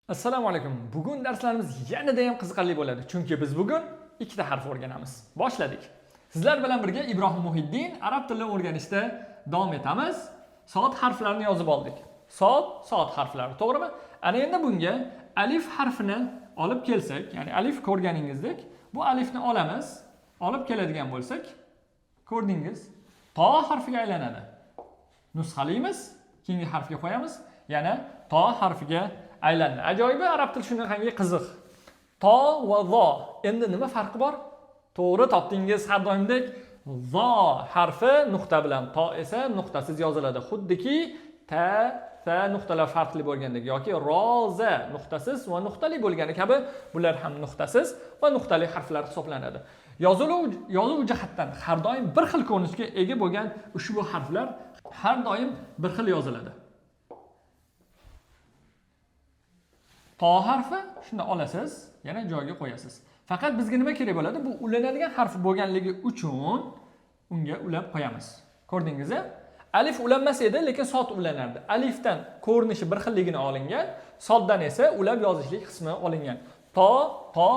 Assalomu alaykum. Bugun darslarimiz yanada ham qiziqarli bo'ladi, chunki biz bugun ikkita harf o'rganamiz. Boshladik. Sizlar bilan birga Ibrohim Muhiddin arab tilini o'rganishda davom etamiz. Soat harflarini yozib oldik. Soat harflari, to'g'rimi? Ana endi bunga alif harfini olib kelsak, ya'ni alif ko'rganingizdek, bu alifni olamiz. Olib keladigan bo'lsak, ko'rdingiz, to harfiga aylanadi. Nusxalaymiz, keyingi harfga qo'yamiz, yana to harfiga aylandi. Ajoyibi arab tili shunaqangi qiziq. To va zo. Endi nima farqi bor? To'g'ri topdingiz, har doimdek zo harfi nuqta bilan, to esa nuqtasiz yoziladi. Xuddiki ta, sa nuqtalar farqli bo'lgandek yoki roza nuqtasiz va nuqtali bo'lgani kabi bular ham nuqtasiz va nuqtali harflar hisoblanadi. Yozuv jihatdan har doim bir xil ko'rinishga ega bo'lgan ushbu harflar har doim bir xil yoziladi. To harfi shunda olasiz, yana joyiga qo'yasiz. Faqat bizga nima kerak bo'ladi? Bu ulanadigan harf bo'lganligi uchun unga ulab qo'yamiz. Ko'rdingiz-a? Alif ulanmas edi, lekin sod ulanardi. Alifdan ko'rinishi bir xilligini olingan, soddan esa ulab yozishlik qismi olingan. To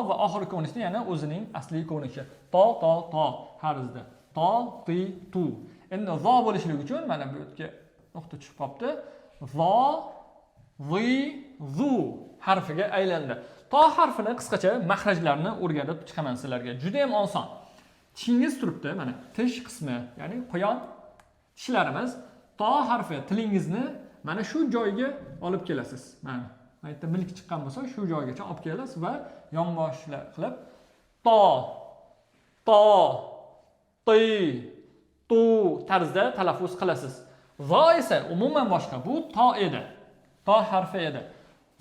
va oxirgi ko'rinishda yana o'zining asli ko'rinishi. To harizda. To, ti, tu. Endi zo bo'lishligi uchun mana bu yerga nuqta tushib qolibdi. Zo, zi, zu harfiga aylandi. To harfini qisqacha mahrajlarini o'rgatib chiqaman sizlarga. Juda ham oson. Tishingiz turibdi, mana tish qismi, ya'ni qo'yon tishlarimiz. To harfi tilingizni mana shu joyga olib kelasiz. Mana bu yerda milk chiqqan bo'lsa, shu joygacha olib kelasiz va yonboshlar qilib to, ti, tu tarzda talaffuz qilasiz. Zo esa umuman boshqa. Bu to edi. To harfi edi.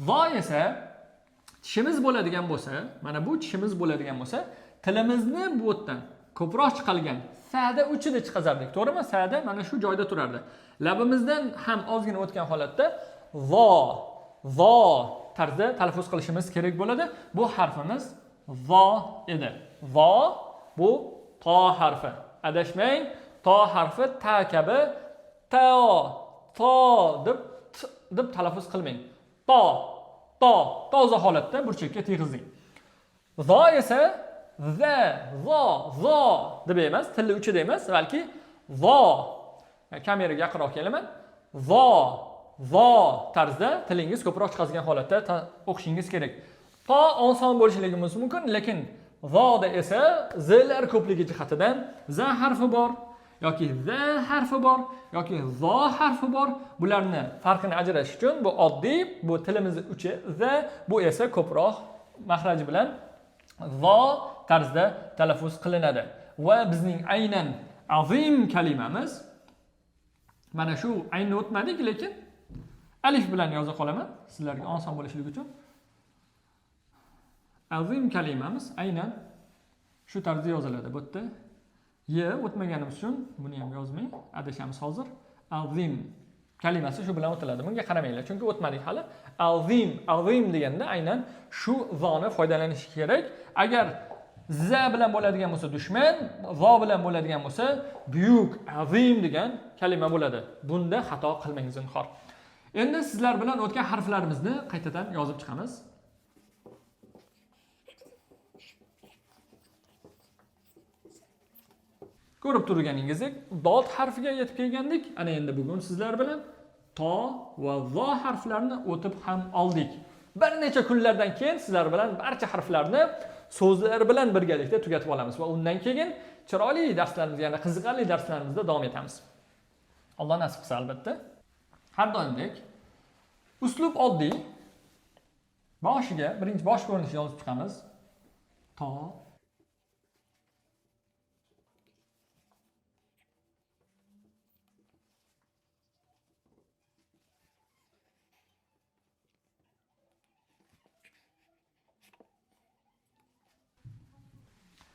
Zo esa tishimiz bo'ladigan bo'lsa, mana bu tishimiz bo'ladigan bo'lsa, tilimizni bu yerdan ko'proq chiqalgan sada uchida chiqazardik, to'g'rimi? Sada mana shu joyda turardi. Labimizdan ham ozgina o'tgan holatda zo tarzda talaffuz qilishimiz kerak bo'ladi. Bu harfimiz zo edi. Zo bu to harfi. Adashmang, to harfi ta kabi to deb talaffuz qilmang. Toza holatda burchakka tegizing. Zo esa zo deb emas, tilni uchida emas, balki zo. Kameraga yaqinroq kelaman. Zo tarzda tilingiz ko'proq chiqadigan holatda o'qishingiz kerak. To oson bo'lishligi mumkin, lekin zoda esa zlar ko'pligi jihatidan za harfi bor yoki z harfi bor yoki zo harfi bor. Bularni farqini ajratish uchun bu oddiy, bu tilimizning uchi z, bu esa ko'proq mahraj bilan zo tarzda talaffuz qilinadi. Va bizning aynan azim kalimamiz mana shu aynni o'tmadik, lekin alif bilan yoza qolaman sizlarga oson bo'lishligi uchun. Azim kalimamiz aynan shu tarzda yoziladi. Bu yerda ye o'tmaganimiz uchun buni ham yozmay adashamiz hozir. Azim kalimasi shu bilan o'tiladi. Bunga qaramanglar, chunki o'tmadik hali. Azim deganda aynan shu zoni foydalanish kerak. Agar za bilan bo'ladigan bo'lsa dushman, zo bilan bo'ladigan bo'lsa buyuk, azim degan kalima bo'ladi. Bunda xato qilmang zinhor. Endi sizlar bilan o'tgan harflarimizni qaytadan yozib chiqamiz. Ko'rib turganingizdek, dod harfiga yetib kelgandik. Ana endi bugun sizlar bilan to va zo harflarini o'tib ham oldik. Bir necha kunlardan keyin sizlar bilan barcha harflarni so'zlar bilan birgalikda tugatib olamiz va undan keyin chiroyli darslarimiz, ya'ni qiziqarli darslarimizda davom etamiz. Alloh nasib qilsa albatta. Har doimdek uslub oddiy. Boshiga birinchi bosh ko'rinishni yozib chiqamiz. To.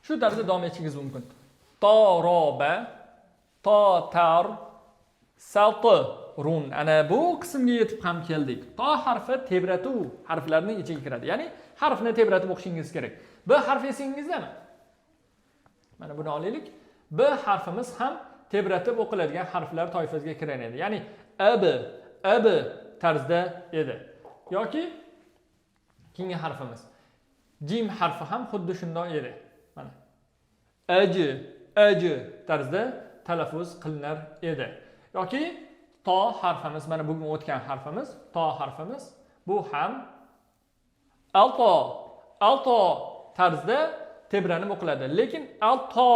Shu tarzda davom etishingiz mumkin. Toroba, totar, salti, run. Ana bu qismga yetib ham keldik. To harfi tebratuv harflarining ichiga kiradi. Ya'ni harfni tebratib o'qishingiz kerak. B harfi esingizdami? Mana buni olaylik. B harfimiz ham tebratib o'qiladigan harflar toifasiga kiradi. Ya'ni ab tarzda edi. Yoki Keyingi harfimiz. Jim harfi ham xuddi shunday edi. Mana. J tarzda talaffuz qilinar edi. Yoki to harfimiz, mana bugun o'tgan harfimiz, to harfimiz. Bu ham alto tarzda tebranib o'qiladi. Lekin to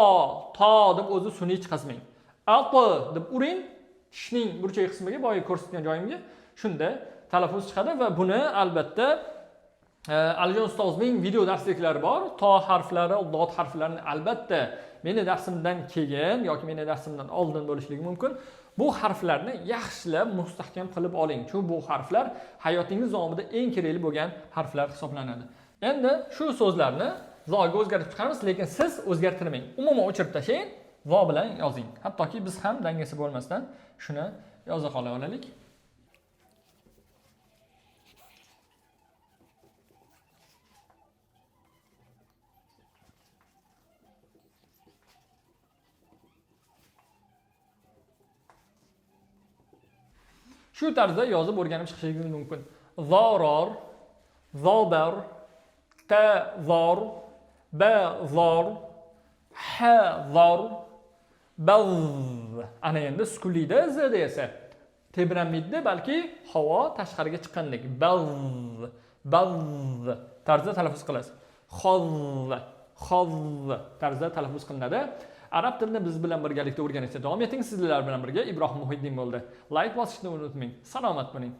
deb o'zi sun'iy chiqazmang. Alto deb uring, tishning burchak qismiga, boya ko'rsatgan joyimga, shunda talaffuz chiqadi va buni albatta Alijon ustozning video darsliklari bor. To harflari, dod harflarini albatta meni darsimdan keyin yoki meni darsimdan oldin bo'lishligi mumkin. Bu harflarni yaxshilab mustahkam qilib oling. Chunki bu harflar hayotingiz davomida eng kerakli bo'lgan harflar hisoblanadi. Endi shu so'zlarni zoga o'zgartirib chiqaramiz, lekin siz o'zgartirmang. Umuman o'chirib tashlang, zo bilan yozing. Hattoki biz ham dangasi bo'lmasdan shuni yoza qola olaylik. Shu tarzda yozib o'rganib chiqishingiz mumkin. Zoror, zobar, tazor, bazor, hazor, baz. Ana endi sukunlida zda esa tebranmaydi, balki havo tashqariga chiqqandek. Baz tarzda talaffuz qilasiz. Xoz tarzda talaffuz qilinadi. Arab tilini biz bilan birgalikda o'rganishda davom eting. Sizlar bilan birga Ibrohim Muhiddin bo'ldi. Like bosishni unutmang. Salomat bo'ling.